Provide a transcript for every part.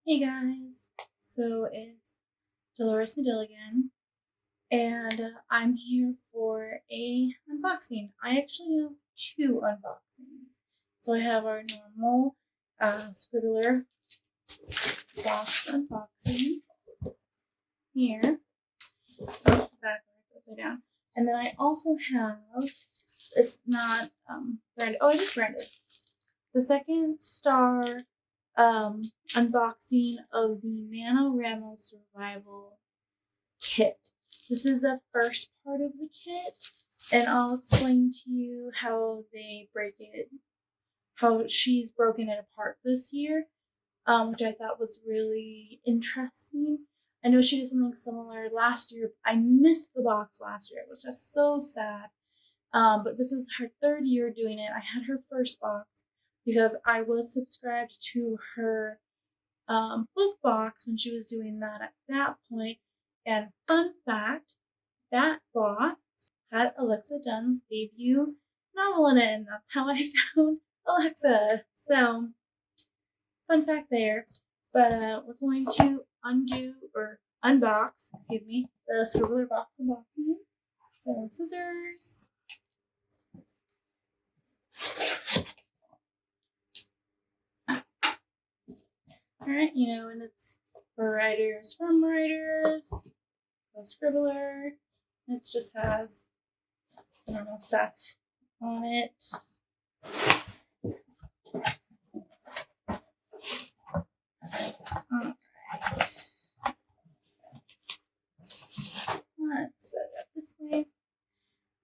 Hey guys, so it's Dolores Medill again, and I'm here for a unboxing. I actually have two unboxings. So I have our normal Scribbler box unboxing here, backwards, upside down, and then I also have, it's not branded, oh, it is branded, the second star unboxing of the NaNoWrimo Survival Kit. This is the first part of the kit, and I'll explain to you how they break it, how she's broken it apart this year, which I thought was really interesting. I know she did something similar last year. I missed the box last year. It was just so sad. But this is her third year doing it. I had her first box because I was subscribed to her book box when she was doing that at that point. And fun fact, that box had Alexa Dunn's debut novel in it, and that's how I found Alexa. So, fun fact there. But we're going to unbox, the Scribbler box unboxing. So, scissors. Alright, and it's for writers from writers, a Scribbler. It just has normal stuff on it. Alright. Let's set it up this way.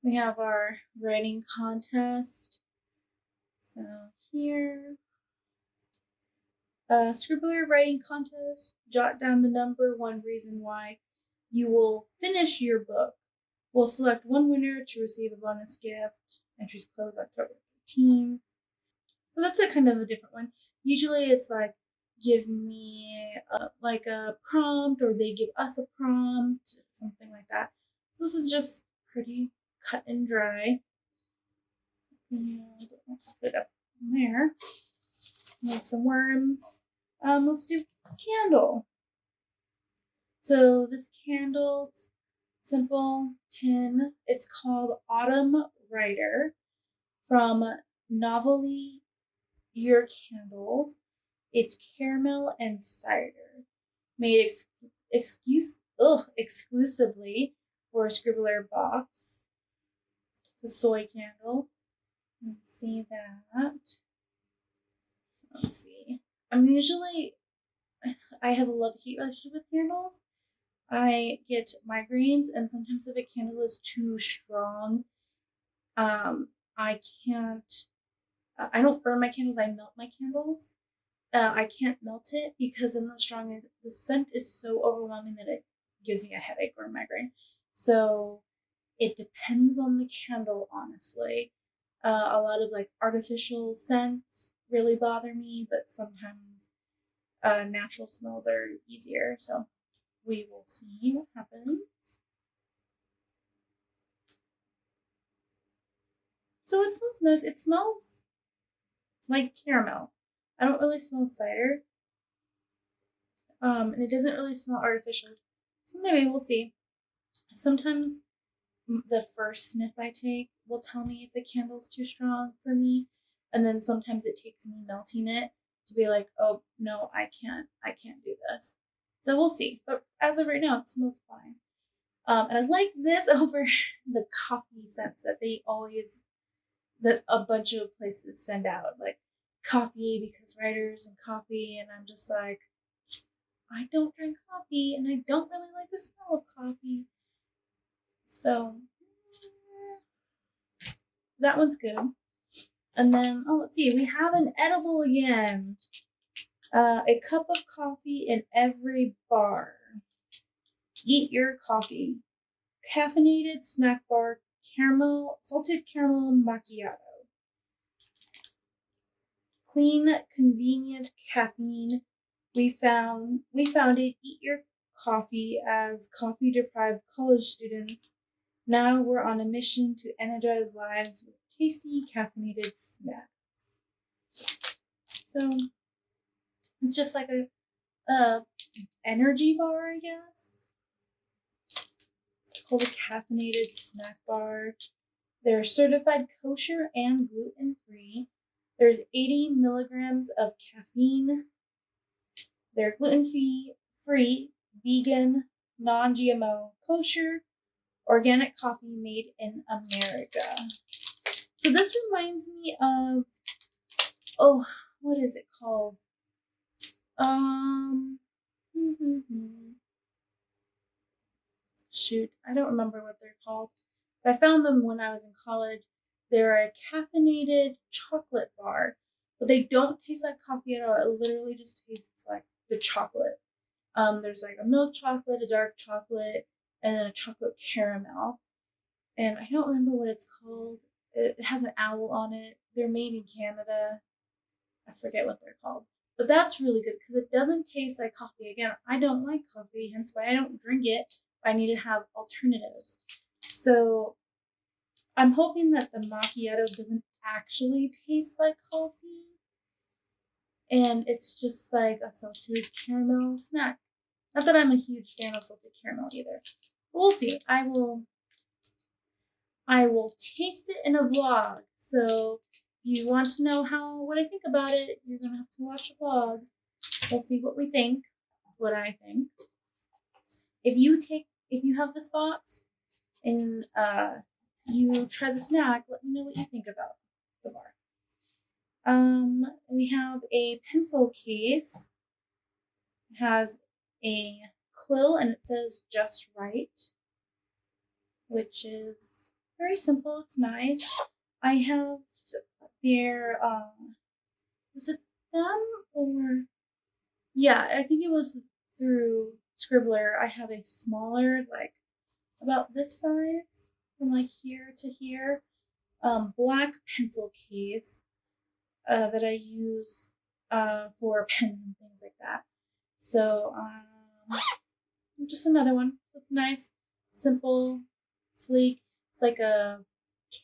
We have our writing contest. So here, Scribbler writing contest. Jot down the number, one reason why you will finish your book. We'll select one winner to receive a bonus gift. Entries close October 15th. So that's a kind of a different one. Usually it's like, give me a prompt, or they give us a prompt, something like that. So this is just pretty cut and dry. And I'll just put it up there. We have some worms. Let's do candle. So this candle's simple tin. It's called Autumn Rider from Novelty Your Candles. It's caramel and cider, made exclusively for a Scribbler box. The soy candle. Let's see that. Let's see. I have a love-hate relationship with candles. I get migraines, and sometimes if a candle is too strong, I can't, I don't burn my candles, I melt my candles. I can't melt it because then the scent is so overwhelming that it gives me a headache or a migraine. So it depends on the candle, honestly. A lot of artificial scents really bother me, but sometimes natural smells are easier. So we will see what happens. So it smells nice. It smells like caramel. I don't really smell cider. And it doesn't really smell artificial. So maybe we'll see. Sometimes the first sniff I take will tell me if the candle's too strong for me. And then sometimes it takes me melting it to be like, oh no, I can't do this. So we'll see. But as of right now, it smells fine. And I like this over the coffee scents that a bunch of places send out, like coffee because writers and coffee, and I'm just like, I don't drink coffee and I don't really like the smell of coffee. So that one's good. And then, let's see, we have an edible again. A cup of coffee in every bar. Eat your coffee. Caffeinated snack bar, salted caramel macchiato. Clean, convenient caffeine. We founded Eat Your Coffee as coffee-deprived college students. Now we're on a mission to energize lives with tasty caffeinated snacks. So it's just like a energy bar, I guess. It's called a caffeinated snack bar. They're certified kosher and gluten-free. There's 80 milligrams of caffeine. They're gluten-free, vegan, non-GMO, kosher, organic coffee made in America. So this reminds me of, what is it called? Shoot, I don't remember what they're called. But I found them when I was in college. They're a caffeinated chocolate bar, but they don't taste like coffee at all. It literally just tastes like the chocolate. There's like a milk chocolate, a dark chocolate, and then a chocolate caramel. And I don't remember what it's called. It has an owl on it. They're made in Canada. I forget what they're called. But that's really good because it doesn't taste like coffee. Again, I don't like coffee, hence why I don't drink it. I need to have alternatives. So I'm hoping that the macchiato doesn't actually taste like coffee. And it's just like a salted caramel snack. Not that I'm a huge fan of salted caramel either. But we'll see. I will taste it in a vlog. So if you want to know what I think about it, you're gonna have to watch the vlog. We'll see what we think, what I think. If you have this box and you try the snack, let me know what you think about the bar. We have a pencil case. It has a quill and it says just right, which is very simple. It's nice. I have their, was it them or? Yeah, I think it was through Scribbler. I have a smaller, like about this size, from like here to here, black pencil case that I use for pens and things like that. So just another one. It's nice, simple, sleek. It's like a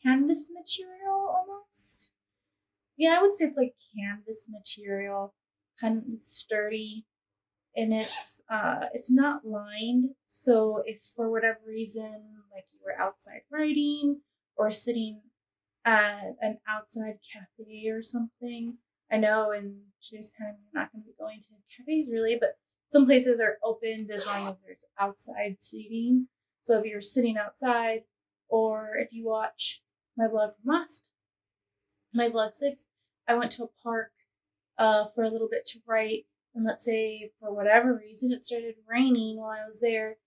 canvas material almost. Yeah, I would say it's like canvas material, kind of sturdy, and it's not lined. So if for whatever reason, like you were outside writing or sitting at an outside cafe or something, I know in today's time you're not going to be going to cafes really, but some places are opened as long as there's outside seating. So if you're sitting outside, or if you watch my vlog from my vlog 6, I went to a park for a little bit to write, and let's say for whatever reason it started raining while I was there,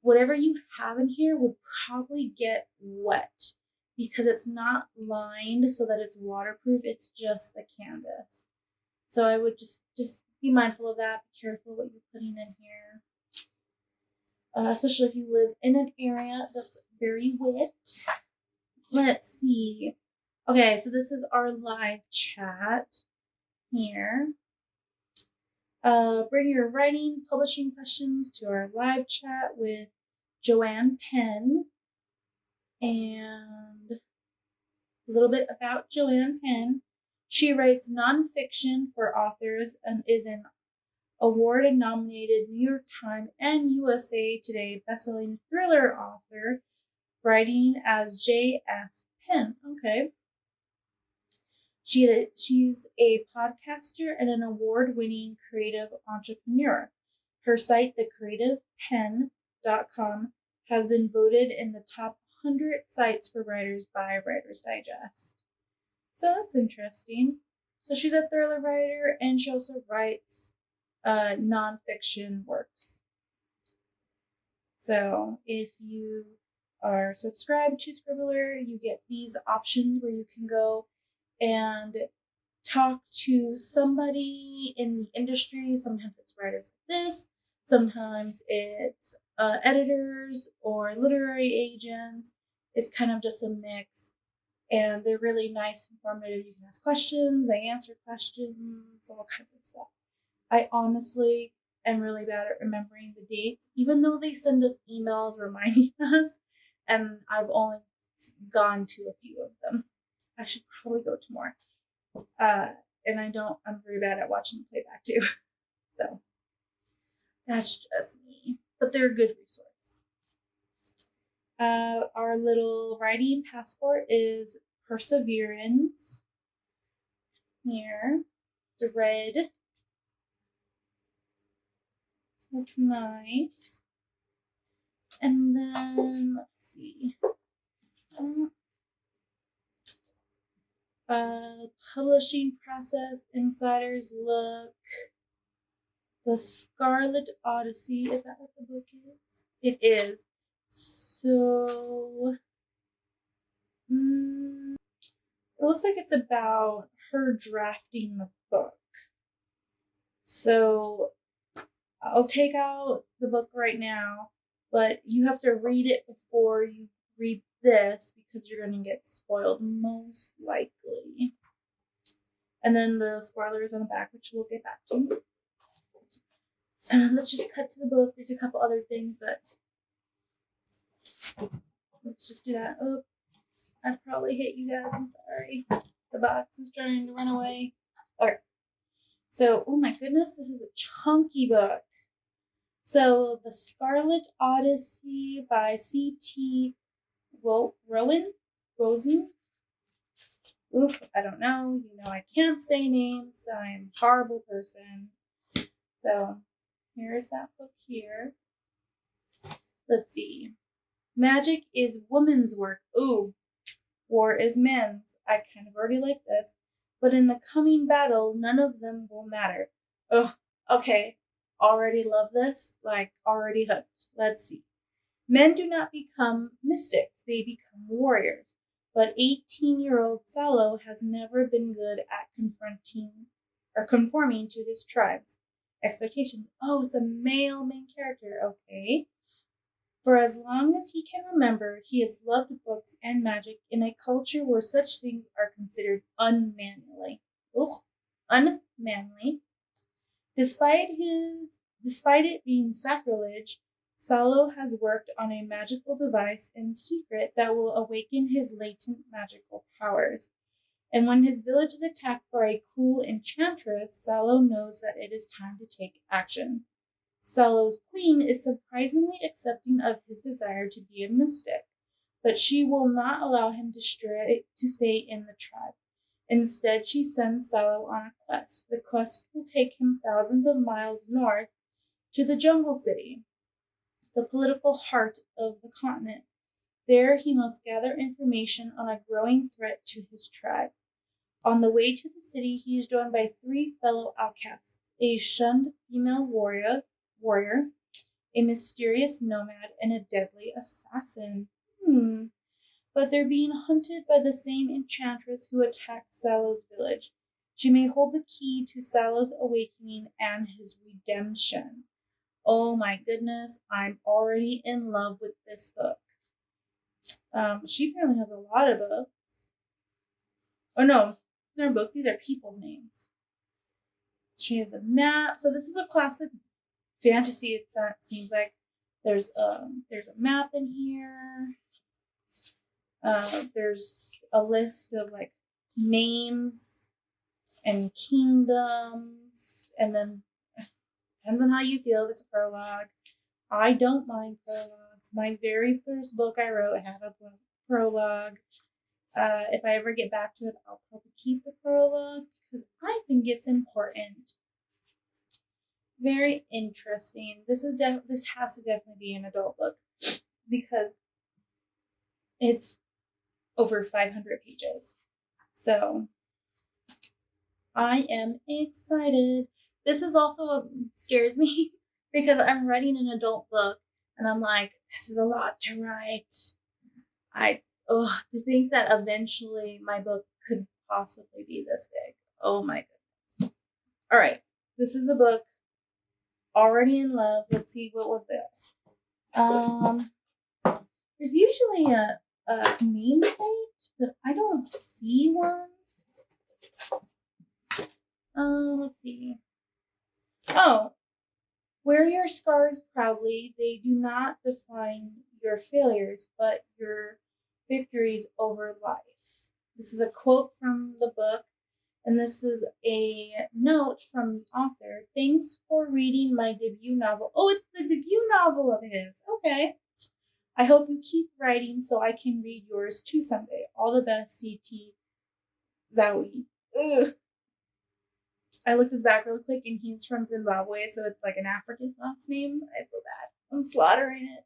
whatever you have in here would probably get wet because it's not lined so that it's waterproof. It's just the canvas. So I would just be mindful of that. Be careful what you're putting in here, especially if you live in an area that's very wet. Let's see. Okay, so this is our live chat here. Bring your writing, publishing questions to our live chat with Joanne Penn. And a little bit about Joanne Penn. She writes nonfiction for authors and is an award-nominated New York Times and USA Today bestselling thriller author, writing as J.F. Penn. Okay. She's a podcaster and an award-winning creative entrepreneur. Her site, thecreativepenn.com, has been voted in the top 100 sites for writers by Writer's Digest. So that's interesting. So she's a thriller writer, and she also writes nonfiction works. So if you are subscribed to Scribbler, you get these options where you can go and talk to somebody in the industry. Sometimes it's writers like this, sometimes it's editors or literary agents. It's kind of just a mix, and they're really nice, informative. You can ask questions, they answer questions, all kinds of stuff. I honestly am really bad at remembering the dates, even though they send us emails reminding us, and I've only gone to a few of them. I should probably go to more. And I'm very bad at watching the playback too. So That's just me. But they're a good resource. Our little writing passport is perseverance. Here. It's red. So that's nice. And then, let's see. Publishing process, insiders look. The Scarlet Odyssey. Is that what the book is? It is. So, it looks like it's about her drafting the book. So, I'll take out the book right now, but you have to read it before you read this because you're going to get spoiled, most likely. And then the spoilers on the back, which we'll get back to. Let's just cut to the book. There's a couple other things, but let's just do that. Oh, I probably hit you guys. I'm sorry. The box is trying to run away. All right. So, oh my goodness, this is a chunky book. So, The Scarlet Odyssey by C.T. Rosen. Oof, I don't know. You know, I can't say names. I'm a horrible person. So, here's that book here. Let's see. Magic is woman's work. Ooh, war is men's. I kind of already like this. But in the coming battle, none of them will matter. Oh, okay. Already love this. Like, already hooked. Let's see. Men do not become mystics. They become warriors. But 18-year-old Salo has never been good at conforming to his tribe's expectations. Oh, it's a male main character. Okay. For as long as he can remember, he has loved books and magic in a culture where such things are considered unmanly. Unmanly. Despite it being sacrilege, Salo has worked on a magical device in secret that will awaken his latent magical powers. And when his village is attacked by a cruel enchantress, Salo knows that it is time to take action. Salo's queen is surprisingly accepting of his desire to be a mystic, but she will not allow him to stay in the tribe. Instead, she sends Salo on a quest. The quest will take him thousands of miles north to the jungle city, the political heart of the continent. There, he must gather information on a growing threat to his tribe. On the way to the city, he is joined by 3 fellow outcasts, a shunned female warrior, a mysterious nomad, and a deadly assassin. But they're being hunted by the same enchantress who attacked Salo's village. She may hold the key to Salo's awakening and his redemption. Oh my goodness, I'm already in love with this book. She apparently has a lot of books. Oh no, these aren't books, these are people's names. She has a map. So this is a classic fantasy, it seems like. There's a map in here. There's a list of like names and kingdoms, and then depends on how you feel. There's a prologue. I don't mind prologues. My very first book I wrote had a prologue. If I ever get back to it, I'll probably keep the prologue because I think it's important. Very interesting. This has to definitely be an adult book because it's over 500 pages. So I am excited. This is also scares me because I'm writing an adult book and I'm like, this is a lot to write. To think that eventually my book could possibly be this big. Oh my goodness. All right. This is the book. Already in love. Let's see, what was this? There's usually a nameplate, but I don't see one. Let's see. Oh, wear your scars proudly. They do not define your failures, but your victories over life. This is a quote from the book, and this is a note from the author. Thanks for reading my debut novel. Oh, it's the debut novel of his. Okay. I hope you keep writing so I can read yours too someday. All the best, CT Zawi. Ugh. I looked his back real quick, and he's from Zimbabwe, so it's like an African last name. I feel bad. I'm slaughtering it.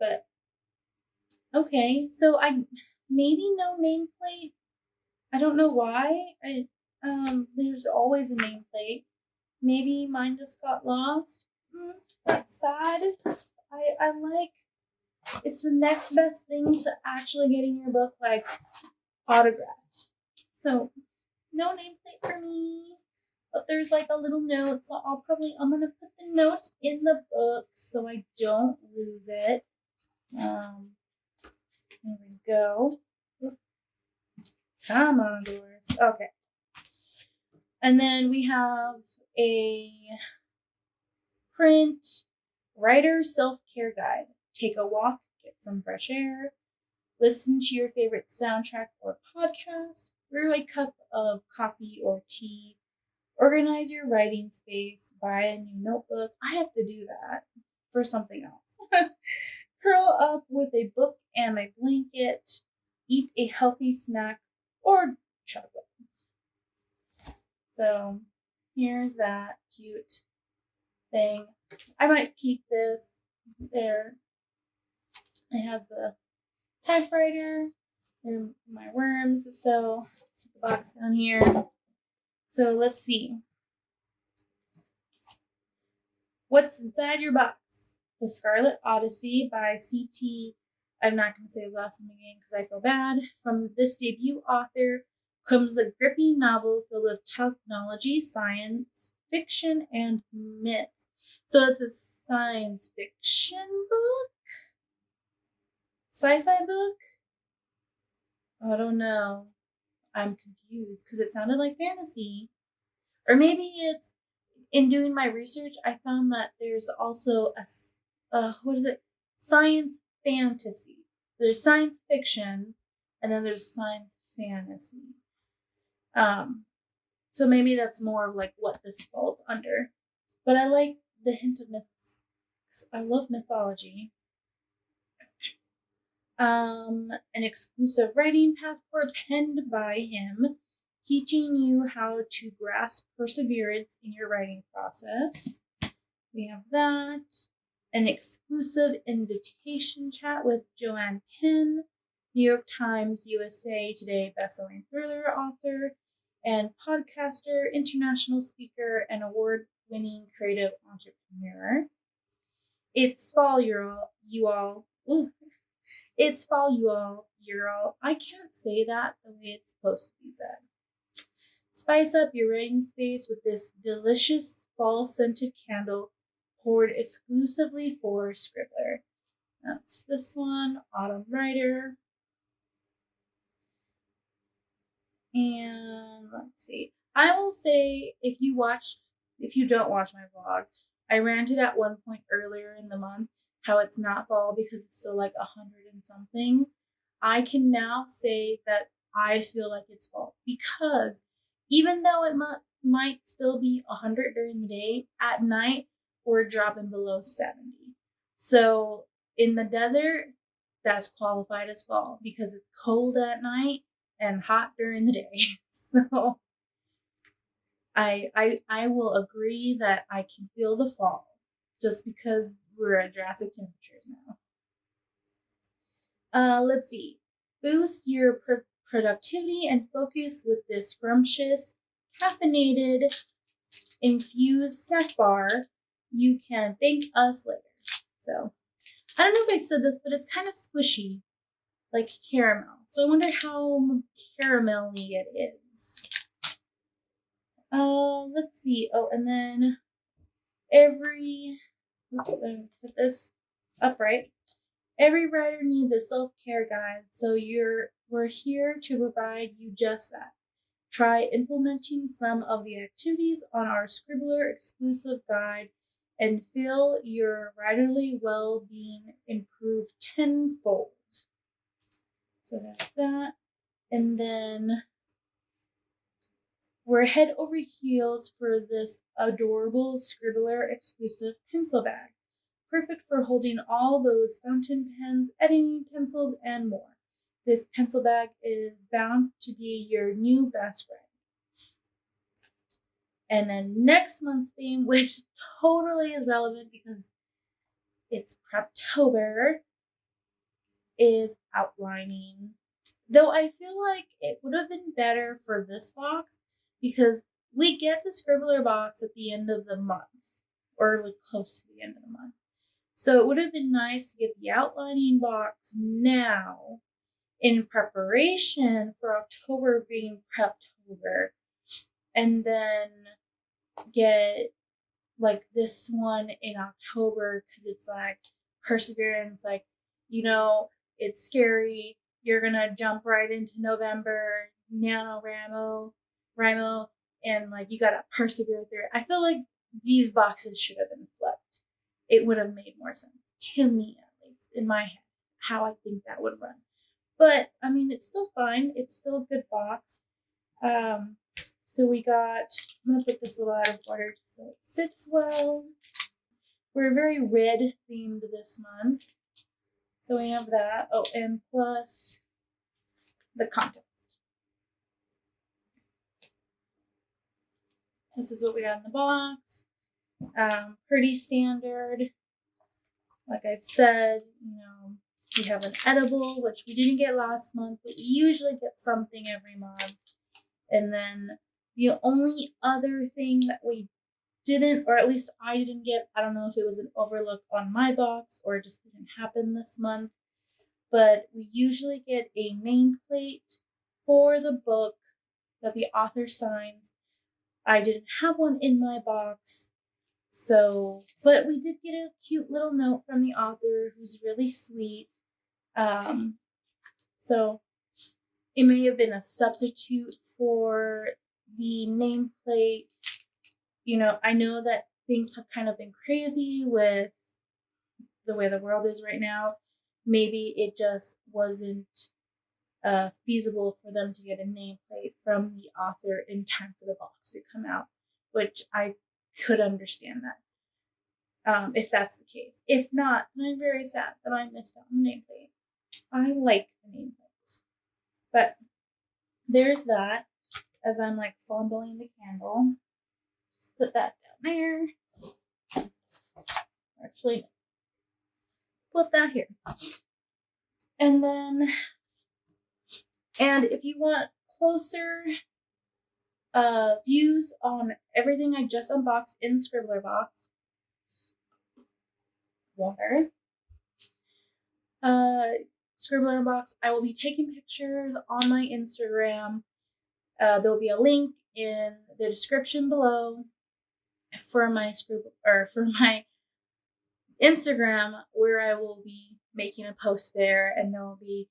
But okay. So I maybe no nameplate. I don't know why. There's always a nameplate. Maybe mine just got lost. That's sad. I like. It's the next best thing to actually getting your book like autographed. So no nameplate for me, but there's like a little note. So I'm gonna put the note in the book so I don't lose it. There we go. Come on, doors. Okay. And then we have a print writer self-care guide. Take a walk, get some fresh air, listen to your favorite soundtrack or podcast, brew a cup of coffee or tea, organize your writing space, buy a new notebook. I have to do that for something else. Curl up with a book and a blanket, eat a healthy snack or chocolate. So here's that cute thing. I might keep this there. It has the typewriter and my worms. So let's put the box down here. So let's see. What's inside your box? The Scarlet Odyssey by C.T. I'm not going to say his last name again because I feel bad. From this debut author comes a gripping novel filled with technology, science, fiction, and myths. So it's a science fiction book? Sci-fi book? I don't know. I'm confused because it sounded like fantasy. Or maybe it's, in doing my research, I found that there's also science fantasy. There's science fiction, and then there's science fantasy. So maybe that's more of like what this falls under. But I like the hint of myths because I love mythology. An exclusive writing passport penned by him, teaching you how to grasp perseverance in your writing process. We have that. An exclusive invitation chat with Joanne Penn, New York Times, USA Today bestselling thriller author and podcaster, international speaker, and award-winning creative entrepreneur. It's fall, you all. Ooh. It's fall, you all. You're all. I can't say that the way it's supposed to be said. Spice up your writing space with this delicious fall-scented candle poured exclusively for Scribbler. That's this one, Autumn Writer. And let's see. I will say, if you don't watch my vlogs, I ranted at one point earlier in the month how it's not fall because it's still like 100 and something. I can now say that I feel like it's fall because even though it might still be 100 during the day, at night we're dropping below 70. So in the desert, that's qualified as fall because it's cold at night and hot during the day. So I will agree that I can feel the fall just because we're at drastic temperatures now. Let's see. Boost your productivity and focus with this scrumptious, caffeinated, infused snack bar. You can thank us later. So I don't know if I said this, but it's kind of squishy, like caramel. So I wonder how caramelly it is. Let's see. Oh, and then let me put this upright. Every writer needs a self-care guide, so we're here to provide you just that. Try implementing some of the activities on our Scribbler exclusive guide and feel your writerly well-being improve tenfold. So that's that. And then we're head over heels for this adorable Scribbler exclusive pencil bag. Perfect for holding all those fountain pens, editing pencils, and more. This pencil bag is bound to be your new best friend. And then next month's theme, which totally is relevant because it's Preptober, is outlining. Though I feel like it would have been better for this box because we get the Scribbler box at the end of the month, or like close to the end of the month. So it would have been nice to get the outlining box now in preparation for October being Preptober, and then get like this one in October because it's like perseverance, like, you know, it's scary. You're gonna jump right into November, NaNoWrimo, and like you gotta persevere through it. I feel like these boxes should have been flipped. It would have made more sense to me, at least in my head, how I think that would run. But I mean, it's still fine. It's still a good box. So we got, I'm going to put this a little out of order so it sits well. We're very red themed this month. So we have that. Oh, and plus the contest. This is what we got in the box. Pretty standard. Like I've said, you know, we have an edible, which we didn't get last month, but we usually get something every month. And then the only other thing that we didn't, or at least I didn't get, I don't know if it was an overlook on my box or it just didn't happen this month, but we usually get a nameplate for the book that the author signs. I didn't have one in my box, so, but we did get a cute little note from the author who's really sweet. So it may have been a substitute for the nameplate. You know, I know that things have kind of been crazy with the way the world is right now. Maybe it just wasn't feasible for them to get a nameplate from the author in time for the box to come out, which I could understand that, if that's the case. If not, then I'm very sad that I missed out on the nameplate. I like the nameplates. But there's that, as I'm like fondling the candle. Just put that down there. Actually, put that here. And then, and if you want closer views on everything I just unboxed in Scribbler box, water, Scribbler box, I will be taking pictures on my Instagram. There'll be a link in the description below for my my Instagram, where I will be making a post there, and there will be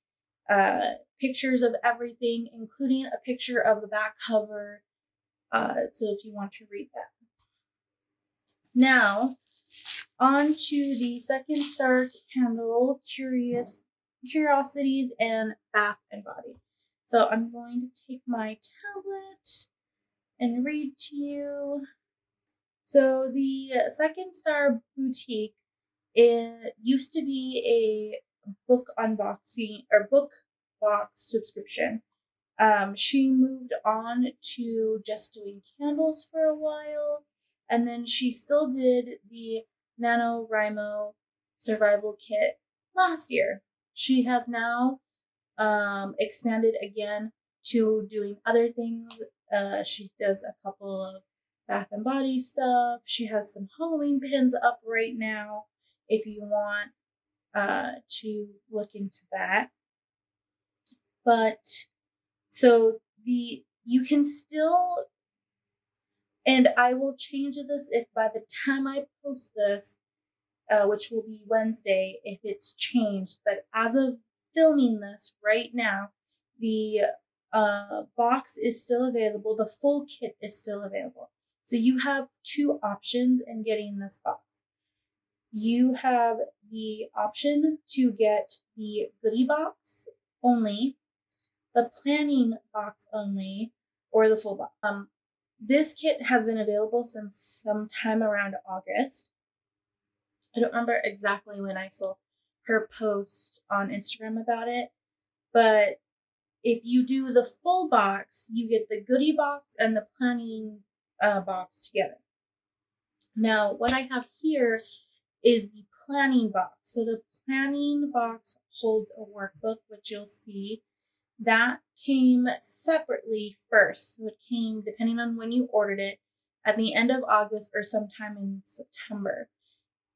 pictures of everything, including a picture of the back cover. So if you want to read that. Now, on to the second star candle, Curiosities and Bath and Body. So I'm going to take my tablet and read to you. So the Second Star Boutique, it used to be a book unboxing or book box subscription. She moved on to just doing candles for a while, and then she still did the NaNoWrimo Survival Kit last year. She has now expanded again to doing other things. She does a couple of Bath and Body stuff. She has some Halloween pins up right now if you want to look into that. But so you can still, and I will change this if by the time I post this, which will be Wednesday, if it's changed. But as of filming this right now, the box is still available. The full kit is still available. So you have two options in getting this box. You have the option to get the goodie box only, the planning box only, or the full box. This kit has been available since sometime around August. I don't remember exactly when I saw her post on Instagram about it, but if you do the full box, you get the goodie box and the planning box together. Now, what I have here is the planning box. So the planning box holds a workbook, which you'll see. That came separately first. So it came, depending on when you ordered it, at the end of August or sometime in September.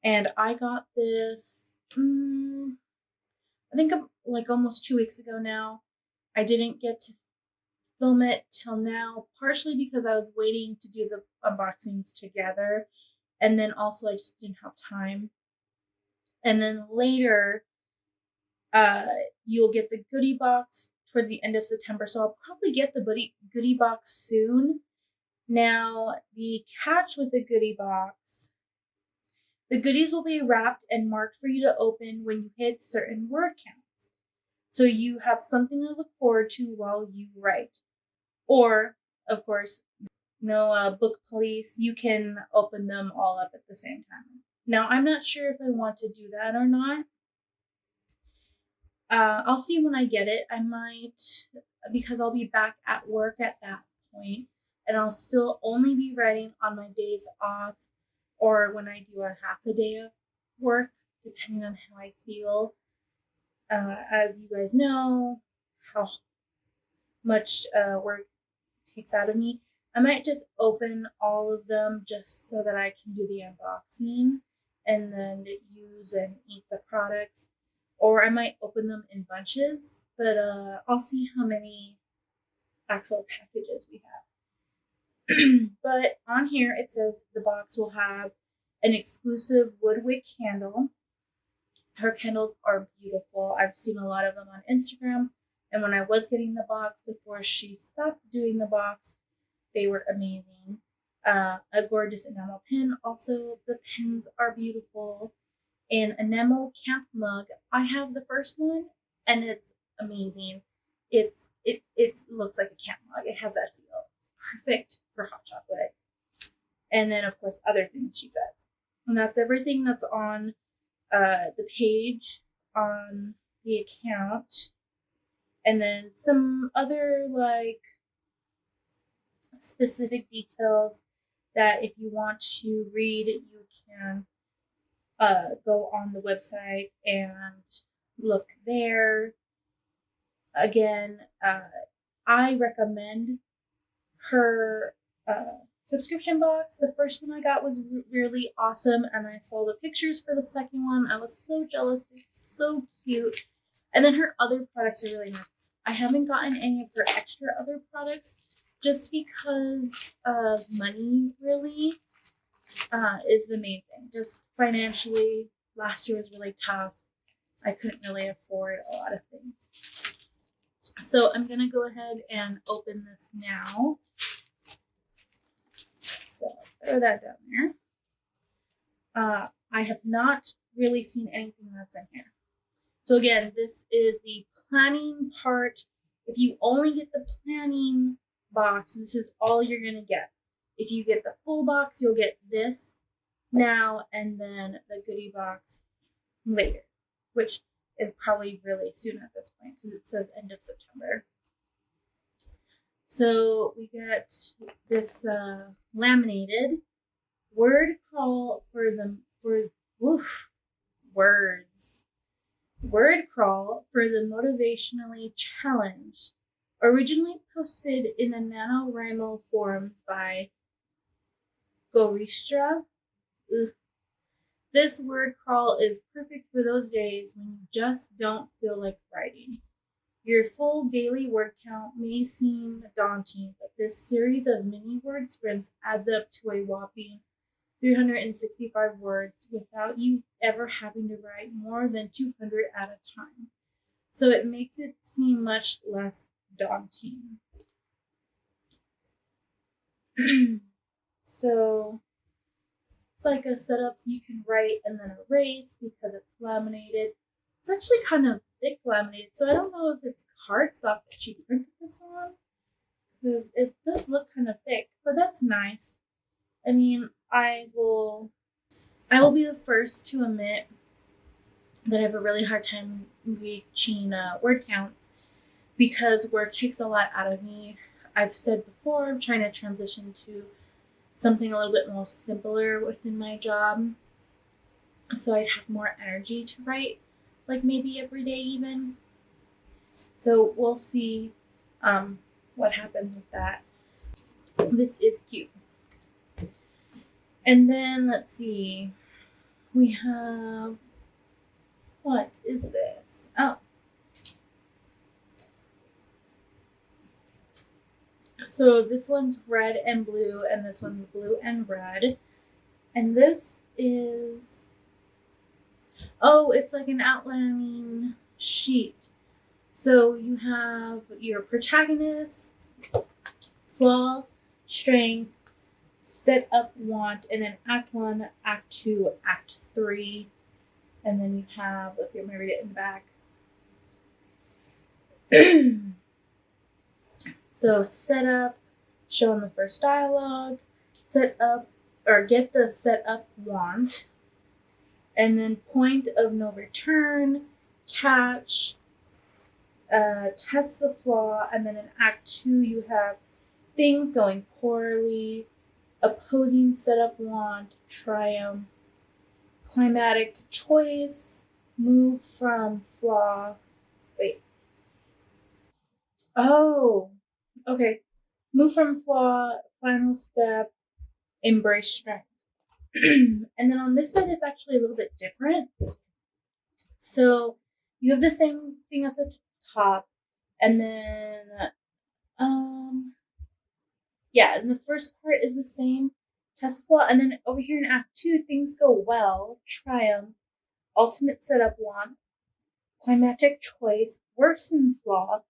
And I got this, I think like almost 2 weeks ago now. I didn't get to film it till now, partially because I was waiting to do the unboxings together. And then also I just didn't have time. And then later, you'll get the goodie box towards the end of September. So I'll probably get the goodie box soon. Now, the catch with the goodie box, the goodies will be wrapped and marked for you to open when you hit certain word counts. So you have something to look forward to while you write. Or, of course, no book police, you can open them all up at the same time. Now, I'm not sure if I want to do that or not. I'll see when I get it. I might, because I'll be back at work at that point, and I'll still only be writing on my days off or when I do a half a day of work, depending on how I feel. As you guys know, how much work takes out of me. I might just open all of them just so that I can do the unboxing and then use and eat the products. Or I might open them in bunches, but I'll see how many actual packages we have. But on here it says the box will have an exclusive wood wick candle. Her candles are beautiful. I've seen a lot of them on Instagram, and when I was getting the box before she stopped doing the box, they were amazing. A gorgeous enamel pin. Also, the pins are beautiful. An enamel camp mug. I have the first one, and it's amazing. It looks like a camp mug. It has that feel. It's perfect for hot chocolate. And then, of course, other things she says. And that's everything that's on the page on the account. And then some other like specific details that if you want to read, you can go on the website and look there. Again, I recommend her subscription box. The first one I got was really awesome, and I saw the pictures for the second one. I was so jealous. They're so cute. And then her other products are really nice. I haven't gotten any of her extra other products just because of money, really, is the main thing. Just financially, last year was really tough. I couldn't really afford a lot of things. So I'm going to go ahead and open this now. So throw that down there. I have not really seen anything that's in here. So again, this is the planning part. If you only get the planning box, this is all you're going to get. If you get the full box, you'll get this now and then the goodie box later, which is probably really soon at this point because it says end of September. So we get this laminated word crawl for words. Word crawl for the motivationally challenged. Originally posted in the NaNoWrimo forums by Goristra. This word crawl is perfect for those days when you just don't feel like writing. Your full daily word count may seem daunting, but this series of mini word sprints adds up to a whopping 365 words without you ever having to write more than 200 at a time. So it makes it seem much less daunting. So it's like a setup so you can write and then erase because it's laminated. It's actually kind of thick laminated, so I don't know if it's cardstock that she printed this on because it does look kind of thick, but that's nice. I mean, I will be the first to admit that I have a really hard time reaching word counts because work takes a lot out of me. I've said before, I'm trying to transition to something a little bit more simpler within my job, so I'd have more energy to write, like maybe every day even. So we'll see what happens with that. This is cute. And then let's see. We have, what is this? Oh. So this one's red and blue, and this one's blue and red. And this is, oh, it's like an outlining sheet. So you have your protagonist, flaw, strength, set up, want, and then act 1, act 2, act 3. And then you have, if you're going to read it in the back. So set up, show in the first dialogue, set up, or get the set up want, and then point of no return, catch, test the flaw, and then in act 2 you have things going poorly, opposing setup want, triumph, climatic choice, move from flaw. Wait. Oh, okay. Move from flaw, final step, embrace strength. And then on this side, it's actually a little bit different. So you have the same thing at the top, and then yeah, and the first part is the same, test flaw, and then over here in act 2, things go well, triumph, ultimate setup want, climatic choice, worsen flaw,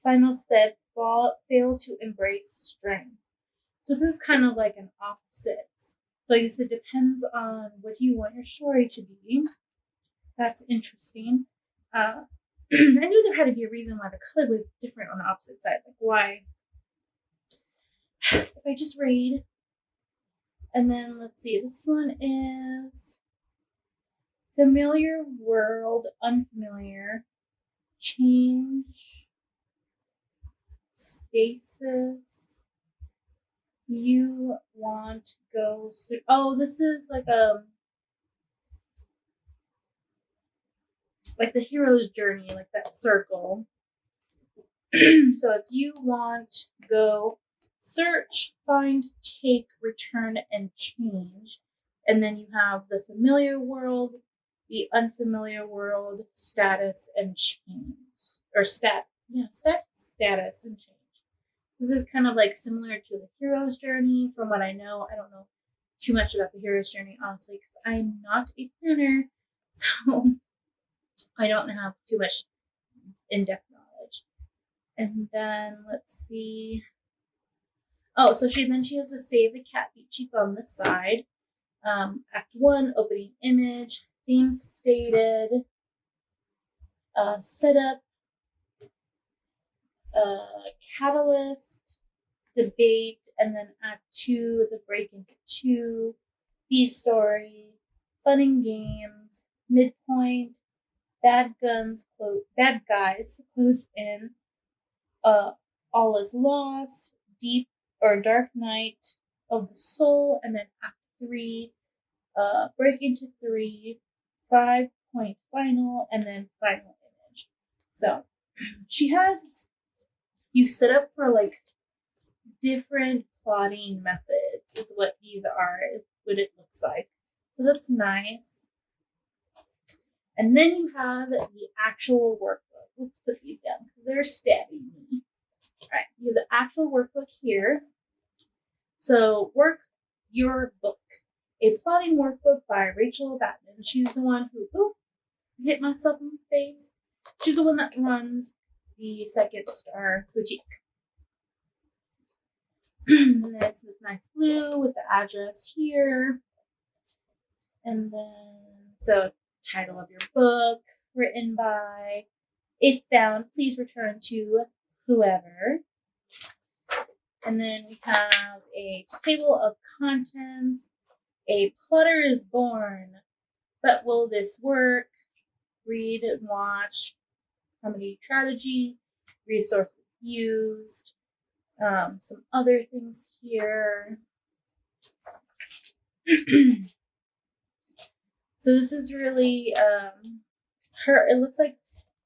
final step, fail to embrace strength. So this is kind of like an opposites. So I guess it depends on what you want your story to be. That's interesting. I knew there had to be a reason why the color was different on the opposite side. Like why? If I just read, and then let's see, this one is familiar world, unfamiliar, change, stasis, you want, go, oh, this is like the hero's journey, like that circle. So it's you want, go, search, find, take, return, and change. And then you have the familiar world, the unfamiliar world, status, and change. Or status and change. This is kind of like similar to the hero's journey from what I know. I don't know too much about the hero's journey, honestly, because I'm not a planner. So I don't have too much in-depth knowledge. And then let's see. Oh, so she has to save the cat beat sheets on this side. Act 1, opening image, theme stated, setup, catalyst, debate, and then act 2, the break into 2, B story, fun and games, midpoint, bad guys close in, all is lost, deep or dark night of the soul, and then act 3, break into 3, 5-point final, and then final image. So she has you set up for like different plotting methods is what these are, is what it looks like. So that's nice. And then you have the actual workbook. Let's put these down because they're stabbing me. All right, you have the actual workbook here. So work your book. A plotting workbook by Rachel Batman. She's the one who hit myself in the face. She's the one that runs the Second Star Boutique. And it's this nice blue with the address here. And then, so title of your book, written by, if found, please return to whoever. And then we have a table of contents. A plotter is born. But will this work? Read and watch. Comedy strategy. Resources used. Some other things here. So this is really her. It looks like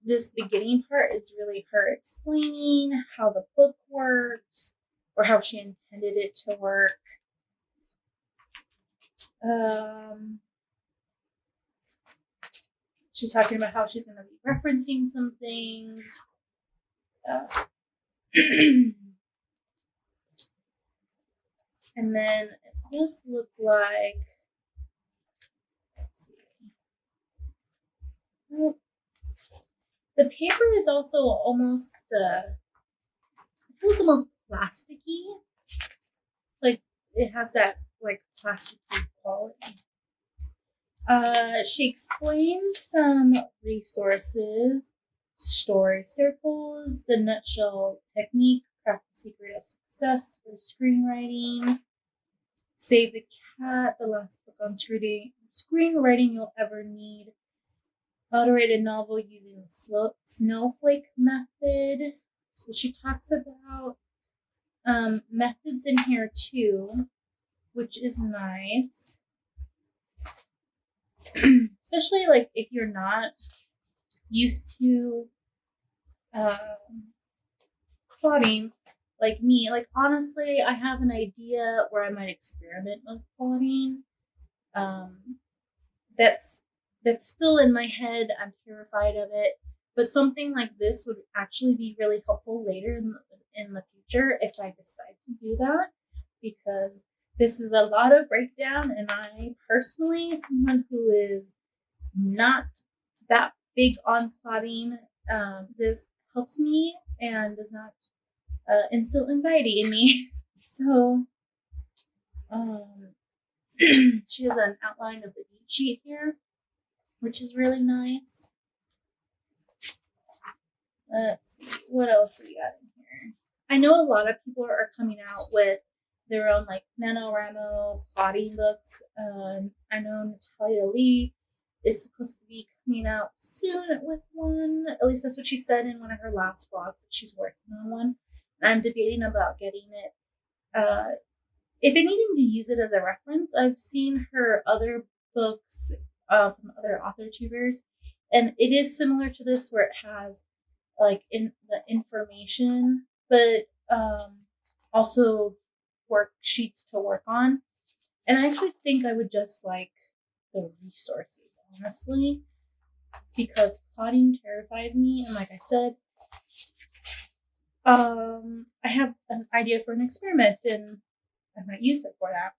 this beginning part is really her explaining how the book works or how she intended it to work. She's talking about how she's going to be referencing some things. And then it does look like, let's see. The paper is also almost, it feels almost plasticky. Like it has that like plasticky quality. She explains some resources, story circles, the nutshell technique, craft the secret of success for screenwriting, Save the Cat, the last book on screenwriting you'll ever need, how to write a novel using the snowflake method. So she talks about methods in here too, which is nice. Especially like if you're not used to plotting like me. Like honestly, I have an idea where I might experiment with plotting. That's still in my head. I'm terrified of it. But something like this would actually be really helpful later in the future if I decide to do that, because this is a lot of breakdown, and I personally, someone who is not that big on plotting, this helps me and does not instill anxiety in me. So she has an outline of the beat sheet here, which is really nice. Let's see, what else we got in here? I know a lot of people are coming out with their own like NaNoWrimo plotting books. I know Natalia Lee is supposed to be coming out soon with one. At least that's what she said in one of her last blogs, that she's working on one. And I'm debating about getting it. If anything, to use it as a reference, I've seen her other books from other author tubers, and it is similar to this, where it has like in the information, but also worksheets to work on. And I actually think I would just like the resources, honestly, because plotting terrifies me. And like I said, I have an idea for an experiment, and I might use it for that.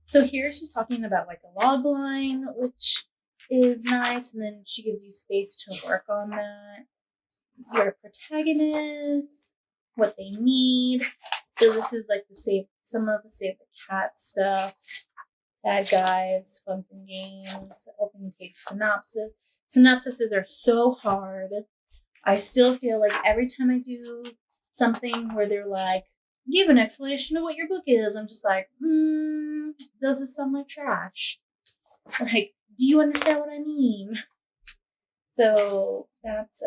So here she's talking about like a log line, which is nice, and then she gives you space to work on that. Your protagonist, what they need. So this is like some of the Save the Cat stuff. Bad guys, fun and games, opening page synopsis. Synopsises are so hard. I still feel like every time I do something where they're like, give an explanation of what your book is, I'm just like, does this sound like trash? Like, do you understand what I mean? So that's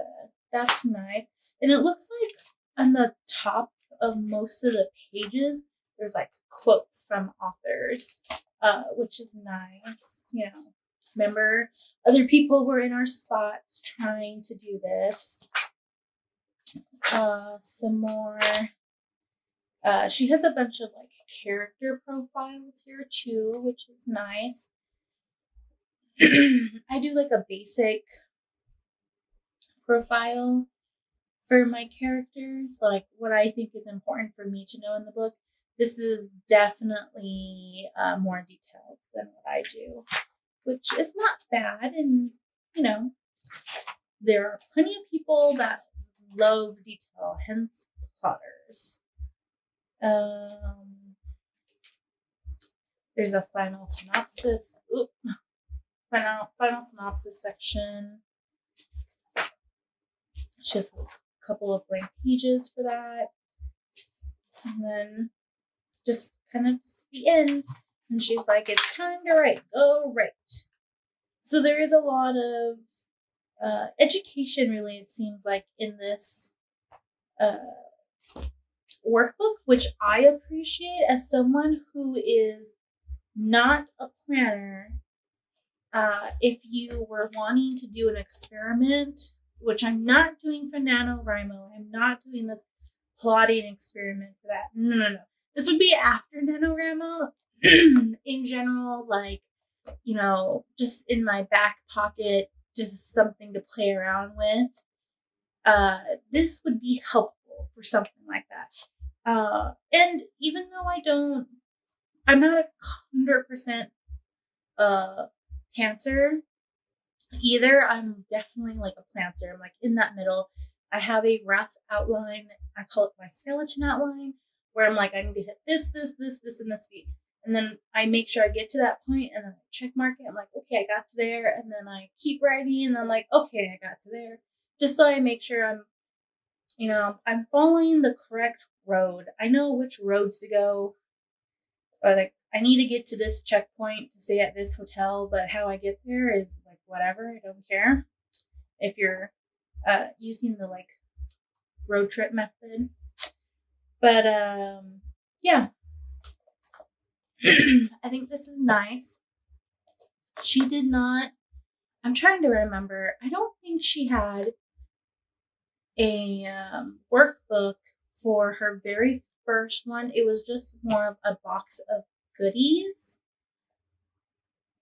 nice. And it looks like on the top of most of the pages, there's like quotes from authors, which is nice. You know, remember, other people were in our spots trying to do this. Some more. She has a bunch of like character profiles here too, which is nice. I do like a basic profile for my characters, like what I think is important for me to know in the book. This is definitely more detailed than what I do, which is not bad. And, you know, there are plenty of people that love detail, hence plotters. There's a final synopsis. Final synopsis section. She has couple of blank pages for that. And then just kind of the end. And she's like, it's time to write. Go write. So there is a lot of education, really, it seems like, in this workbook, which I appreciate as someone who is not a planner. If you were wanting to do an experiment, which I'm not doing for NaNoWrimo, I'm not doing this plotting experiment for that. No. This would be after NaNoWrimo. In general, like, just in my back pocket, just something to play around with. This would be helpful for something like that. And even though I'm not 100% pantser either. I'm definitely like a planter. I'm like in that middle. I have a rough outline. I call it my skeleton outline, where I'm like, I need to hit this, and this beat. And then I make sure I get to that point, and then I check mark it. I'm like, okay, I got to there. And then I keep writing, and I'm like, okay, I got to there. Just so I make sure I'm following the correct road. I know which roads to go. Or like, I need to get to this checkpoint to stay at this hotel, but how I get there is like whatever. I don't care if you're using the like road trip method. But yeah, I think this is nice. She did not. I'm trying to remember. I don't think she had a workbook for her very first one. It was just more of a box of goodies.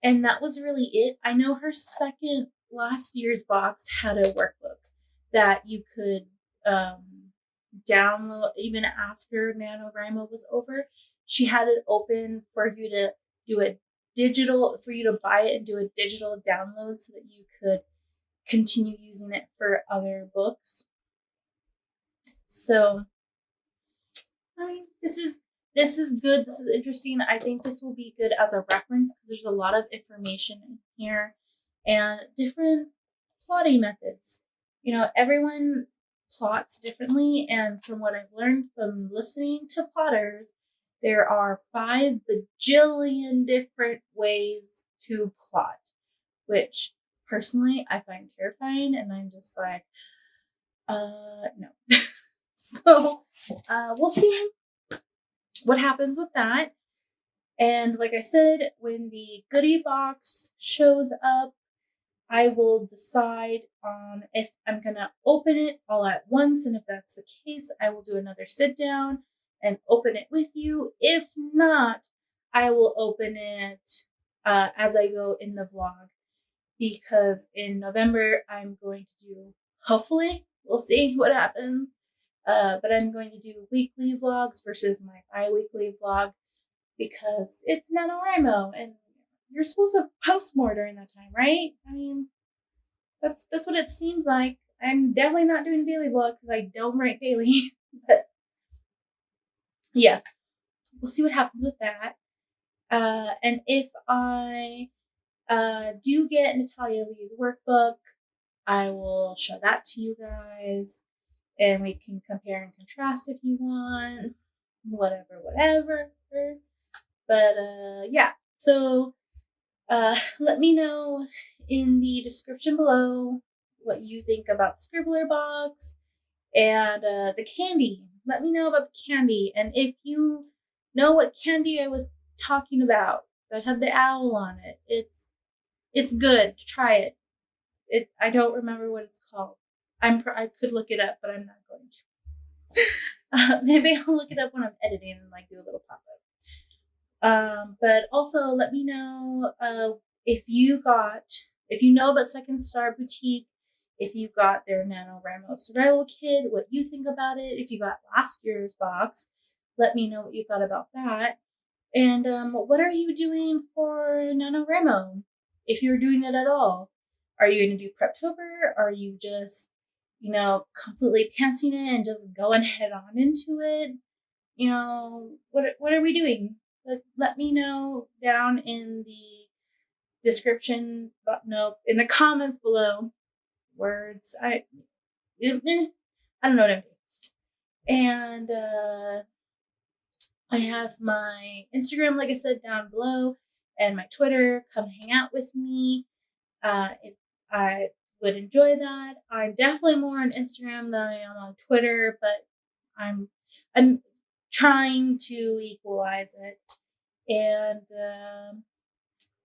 And that was really it. I know her second last year's box had a workbook that you could download even after NaNoWrimo was over. She had it open for you to do for you to buy it and do a digital download so that you could continue using it for other books. So, I mean, this is good. This is interesting. I think this will be good as a reference because there's a lot of information in here and different plotting methods. Everyone plots differently, and from what I've learned from listening to plotters, there are 5 bajillion different ways to plot, which personally I find terrifying, and I'm just like, no. So, we'll see what happens with that. And like I said, when the goodie box shows up, I will decide if I'm going to open it all at once. And if that's the case, I will do another sit down and open it with you. If not, I will open it as I go in the vlog. Because in November, I'm going to do, hopefully, we'll see what happens. But I'm going to do weekly vlogs versus my bi-weekly vlog because it's NaNoWrimo and you're supposed to post more during that time, right? I mean, that's what it seems like. I'm definitely not doing a daily vlog because I don't write daily. But yeah, we'll see what happens with that. And if I do get Natalia Lee's workbook, I will show that to you guys. And we can compare and contrast if you want. Whatever. But yeah. So let me know in the description below what you think about the Scribbler box and the candy. Let me know about the candy. And if you know what candy I was talking about that had the owl on it, it's good. Try it. I don't remember what it's called. I could look it up, but I'm not going to. Maybe I'll look it up when I'm editing and like do a little pop-up. But also let me know if you know about Second Star Boutique, if you got their NaNoWrimo Survival Kit, what you think about it. If you got last year's box, let me know what you thought about that. And what are you doing for NaNoWrimo? If you're doing it at all. Are you going to do Preptober? Are you just, completely pantsing it and just going head on into it? What are we doing? Let me know down in the description, in the comments below. Words. I don't know what I'm doing. And I have my Instagram, like I said, down below, and my Twitter. Come hang out with me. I would enjoy that. I'm definitely more on Instagram than I am on Twitter, but I'm trying to equalize it. And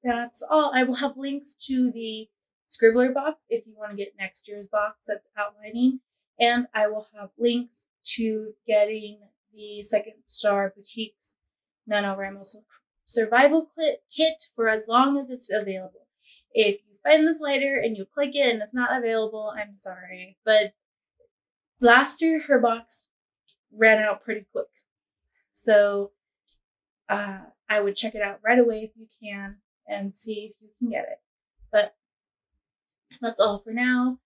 that's all. I will have links to the Scribbler box if you want to get next year's box that's outlining. And I will have links to getting the Second Star Boutique's NaNoWrimo Survival Kit for as long as it's available. If you find this later and you click it and it's not available, I'm sorry. But last year, her box ran out pretty quick. So I would check it out right away if you can and see if you can get it. But that's all for now.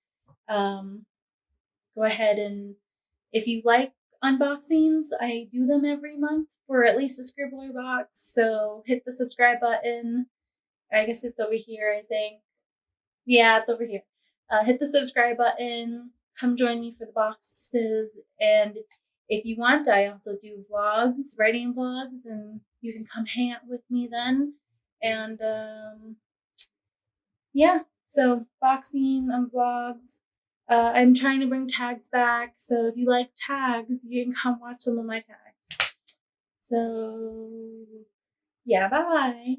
Go ahead and if you like unboxings, I do them every month for at least a Scribbler box. So hit the subscribe button. I guess it's over here, I think. Yeah, it's over here. Hit the subscribe button. Come join me for the boxes. And if you want, I also do vlogs, writing vlogs, and you can come hang out with me then. And yeah, so boxing and vlogs. I'm trying to bring tags back. So if you like tags, you can come watch some of my tags. So yeah, bye.